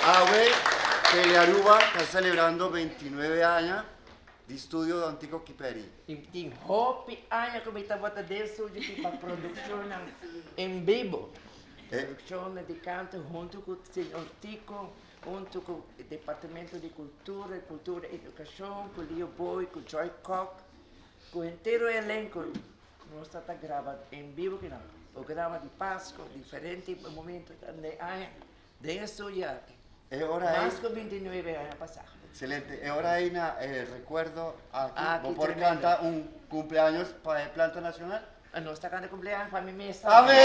Hoy, Telearuba está celebrando 29 años de Studio Don Tico Kuiperi. Tem hopi anos que está botando dentro de tipo produção em vivo. Produção de canto junto com o senhor Tico, junto com o Departamento de Cultura, Cultura e Educação, com o Leo Boy, com o Joy Cock, com o inteiro elenco. Nós estamos gravando em vivo, que não. Programa de Páscoa, diferentes momentos de año de estudiar. Más que 29 años pasados. Excelente. Ahora hay recuerdo aquí por cantar un cumpleaños para el Planto Nacional. No está cantando cumpleaños para mi mesa. ¡Amén!